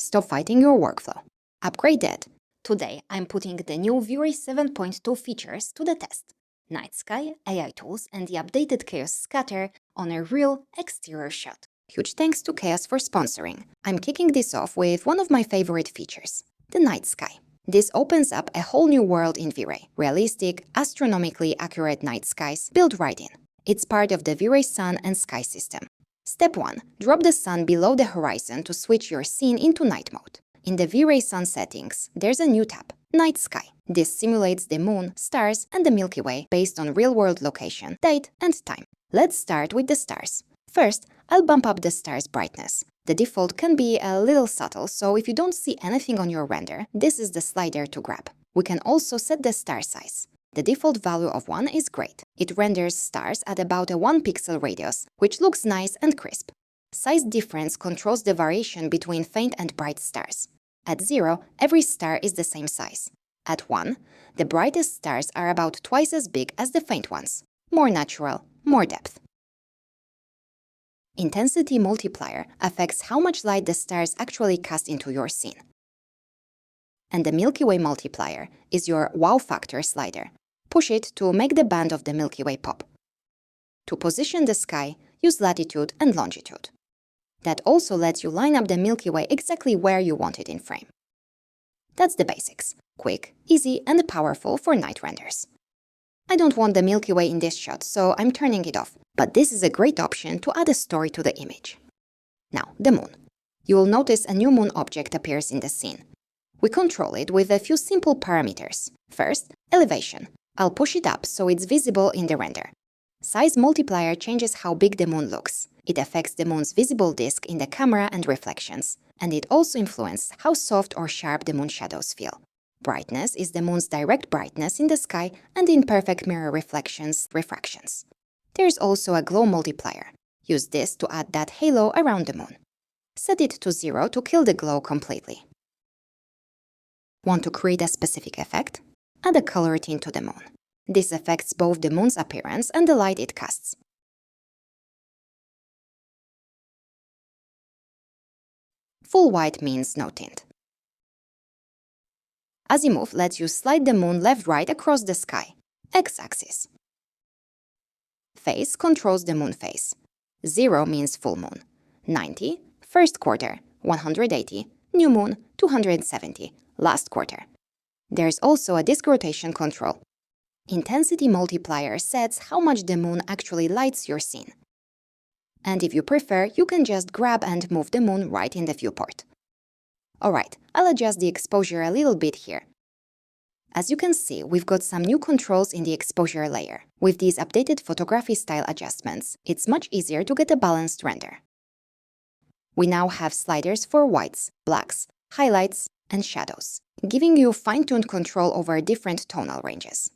Stop fighting your workflow. Upgrade it. Today, I'm putting the new Vray 7.2 features to the test. Night sky, AI tools, and the updated Chaos scatter on a real exterior shot. Huge thanks to Chaos for sponsoring. I'm kicking this off with one of my favorite features, the night sky. This opens up a whole new world in Vray. Realistic, astronomically accurate night skies built right in. It's part of the Vray sun and sky system. Step 1. Drop the sun below the horizon to switch your scene into night mode. In the Vray sun settings, there's a new tab, Night Sky. This simulates the moon, stars, and the Milky Way based on real-world location, date, and time. Let's start with the stars. First, I'll bump up the star's brightness. The default can be a little subtle, so if you don't see anything on your render, this is the slider to grab. We can also set the star size. The default value of 1 is great. It renders stars at about a 1 pixel radius, which looks nice and crisp. Size difference controls the variation between faint and bright stars. At 0, every star is the same size. At 1, the brightest stars are about twice as big as the faint ones. More natural, more depth. Intensity multiplier affects how much light the stars actually cast into your scene. And the Milky Way multiplier is your wow factor slider. Push it to make the band of the Milky Way pop. To position the sky, use latitude and longitude. That also lets you line up the Milky Way exactly where you want it in frame. That's the basics. Quick, easy, and powerful for night renders. I don't want the Milky Way in this shot, so I'm turning it off. But this is a great option to add a story to the image. Now, the moon. You will notice a new moon object appears in the scene. We control it with a few simple parameters. First, elevation. I'll push it up so it's visible in the render. Size multiplier changes how big the moon looks. It affects the moon's visible disk in the camera and reflections, and it also influences how soft or sharp the moon shadows feel. Brightness is the moon's direct brightness in the sky and in perfect mirror reflections, refractions. There's also a glow multiplier. Use this to add that halo around the moon. Set it to 0 to kill the glow completely. Want to create a specific effect? Add a color tint to the moon. This affects both the moon's appearance and the light it casts. Full white means no tint. Azimuth lets you slide the moon left-right across the sky, x-axis. Phase controls the moon phase. 0 means full moon. 90, first quarter. 180, new moon. 270, last quarter. There's also a disk rotation control. Intensity multiplier sets how much the moon actually lights your scene. And if you prefer, you can just grab and move the moon right in the viewport. Alright, I'll adjust the exposure a little bit here. As you can see, we've got some new controls in the exposure layer. With these updated photography style adjustments, it's much easier to get a balanced render. We now have sliders for whites, blacks, highlights, and shadows, giving you fine-tuned control over different tonal ranges.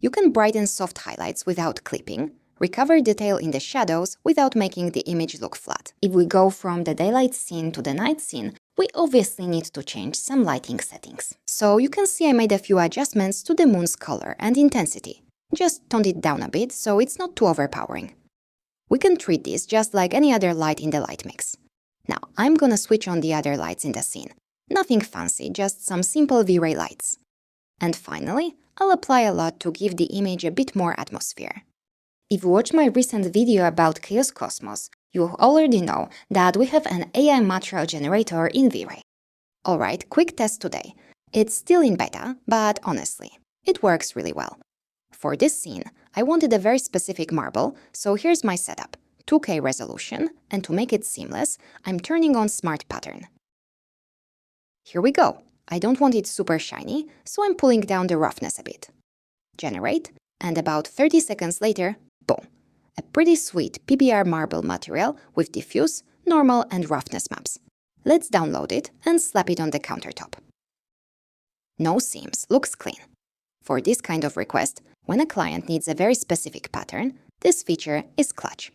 You can brighten soft highlights without clipping, recover detail in the shadows without making the image look flat. If we go from the daylight scene to the night scene, we obviously need to change some lighting settings. So you can see I made a few adjustments to the moon's color and intensity. Just toned it down a bit so it's not too overpowering. We can treat this just like any other light in the light mix. Now, I'm gonna switch on the other lights in the scene. Nothing fancy, just some simple Vray lights. And finally, I'll apply a lot to give the image a bit more atmosphere. If you watched my recent video about Chaos Cosmos, you already know that we have an AI material generator in Vray. Alright, quick test today. It's still in beta, but honestly, it works really well. For this scene, I wanted a very specific marble, so here's my setup. 2K resolution, and to make it seamless, I'm turning on Smart Pattern. Here we go. I don't want it super shiny, so I'm pulling down the roughness a bit. Generate, and about 30 seconds later, boom. A pretty sweet PBR marble material with diffuse, normal, and roughness maps. Let's download it and slap it on the countertop. No seams, looks clean. For this kind of request, when a client needs a very specific pattern, this feature is clutch.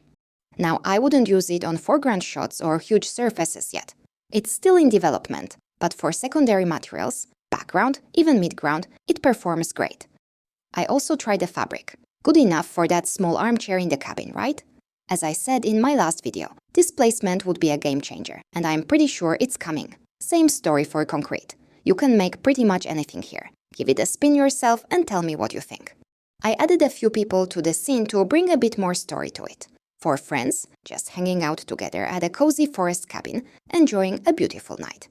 Now, I wouldn't use it on foreground shots or huge surfaces yet. It's still in development, but for secondary materials, background, even midground, it performs great. I also tried the fabric. Good enough for that small armchair in the cabin, right? As I said in my last video, this placement would be a game changer, and I'm pretty sure it's coming. Same story for concrete. You can make pretty much anything here. Give it a spin yourself and tell me what you think. I added a few people to the scene to bring a bit more story to it. 4 friends, just hanging out together at a cozy forest cabin, enjoying a beautiful night.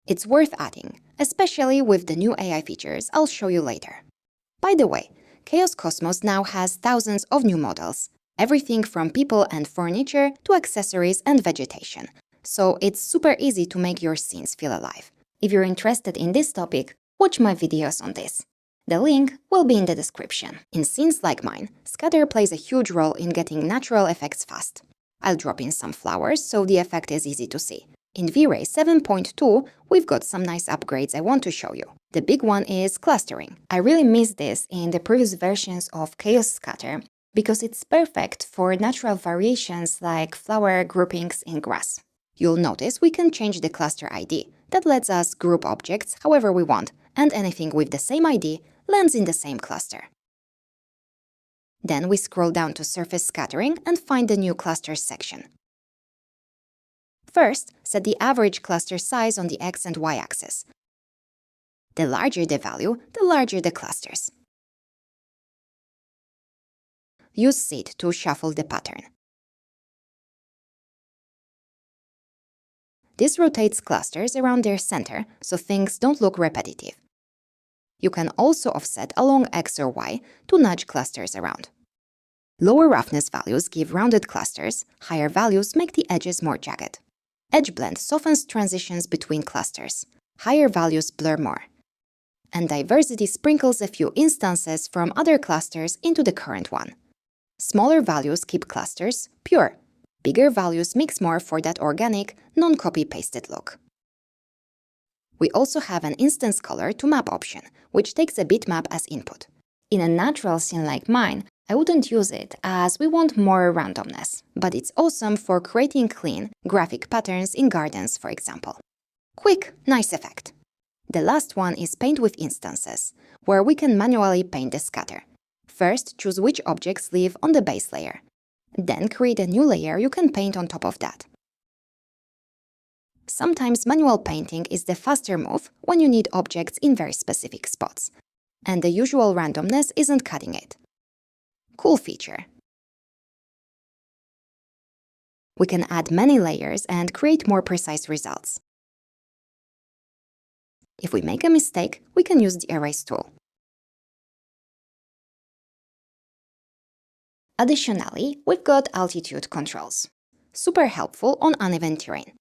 It's worth adding, especially with the new AI features I'll show you later. By the way, Chaos Cosmos now has thousands of new models, everything from people and furniture to accessories and vegetation, so it's super easy to make your scenes feel alive. If you're interested in this topic, watch my videos on this. The link will be in the description. In scenes like mine, scatter plays a huge role in getting natural effects fast. I'll drop in some flowers so the effect is easy to see. In Vray 7.2, we've got some nice upgrades I want to show you. The big one is clustering. I really missed this in the previous versions of Chaos Scatter because it's perfect for natural variations like flower groupings in grass. You'll notice we can change the cluster ID. That lets us group objects however we want, and anything with the same ID lands in the same cluster. Then we scroll down to Surface Scattering and find the new Clusters section. First, set the average cluster size on the X and Y axis. The larger the value, the larger the clusters. Use Seed to shuffle the pattern. This rotates clusters around their center so things don't look repetitive. You can also offset along X or Y to nudge clusters around. Lower roughness values give rounded clusters, higher values make the edges more jagged. Edge blend softens transitions between clusters. Higher values blur more. And diversity sprinkles a few instances from other clusters into the current one. Smaller values keep clusters pure. Bigger values mix more for that organic, non-copy-pasted look. We also have an instance color to map option, which takes a bitmap as input. In a natural scene like mine, I wouldn't use it as we want more randomness, but it's awesome for creating clean, graphic patterns in gardens, for example. Quick, nice effect. The last one is Paint with Instances, where we can manually paint the scatter. First, choose which objects live on the base layer. Then create a new layer you can paint on top of that. Sometimes manual painting is the faster move when you need objects in very specific spots, and the usual randomness isn't cutting it. Cool feature. We can add many layers and create more precise results. If we make a mistake, we can use the Erase tool. Additionally, we've got altitude controls. Super helpful on uneven terrain.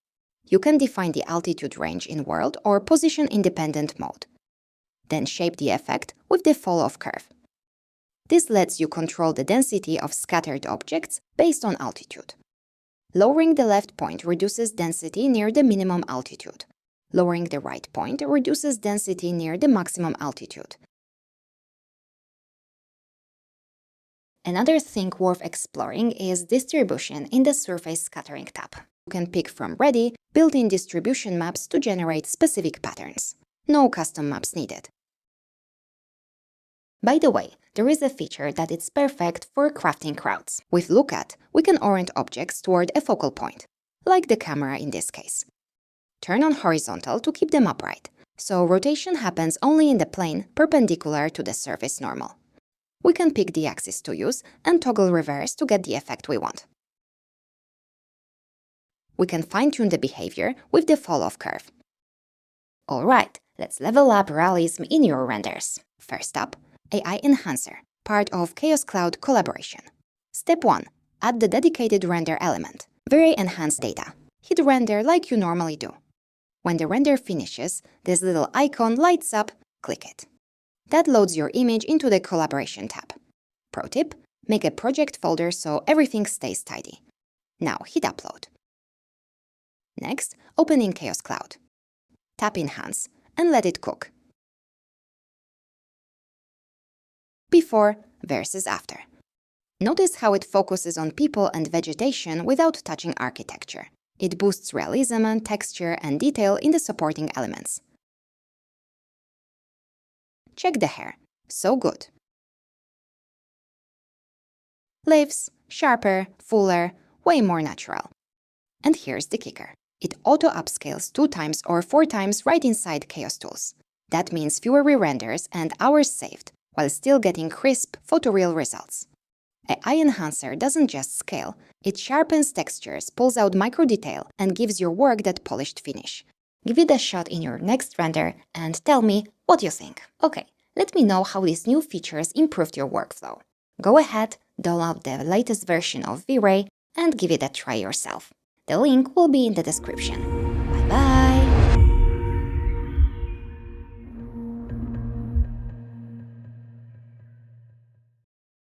You can define the altitude range in world or position-independent mode. Then shape the effect with the fall-off curve. This lets you control the density of scattered objects based on altitude. Lowering the left point reduces density near the minimum altitude. Lowering the right point reduces density near the maximum altitude. Another thing worth exploring is distribution in the Surface Scattering tab. You can pick from ready, built-in distribution maps to generate specific patterns. No custom maps needed. By the way, there is a feature that is perfect for crafting crowds. With Look At, we can orient objects toward a focal point, like the camera in this case. Turn on horizontal to keep them upright, so rotation happens only in the plane perpendicular to the surface normal. We can pick the axis to use and toggle reverse to get the effect we want. We can fine-tune the behavior with the fall-off curve. Alright, let's level up realism in your renders. First up, AI Enhancer, part of Chaos Cloud collaboration. Step 1. Add the dedicated render element. Vray enhance data. Hit render like you normally do. When the render finishes, this little icon lights up, click it. That loads your image into the Collaboration tab. Pro tip, make a project folder so everything stays tidy. Now hit Upload. Next, open in Chaos Cloud. Tap Enhance and let it cook. Before versus after. Notice how it focuses on people and vegetation without touching architecture. It boosts realism, texture, and detail in the supporting elements. Check the hair. So good. Leaves, sharper, fuller, way more natural. And here's the kicker. It auto-upscales 2 times or 4 times right inside Chaos Tools. That means fewer re-renders and hours saved, while still getting crisp, photoreal results. AI Enhancer doesn't just scale, it sharpens textures, pulls out micro-detail, and gives your work that polished finish. Give it a shot in your next render and tell me what you think. Okay, let me know how these new features improved your workflow. Go ahead, download the latest version of Vray and give it a try yourself. The link will be in the description.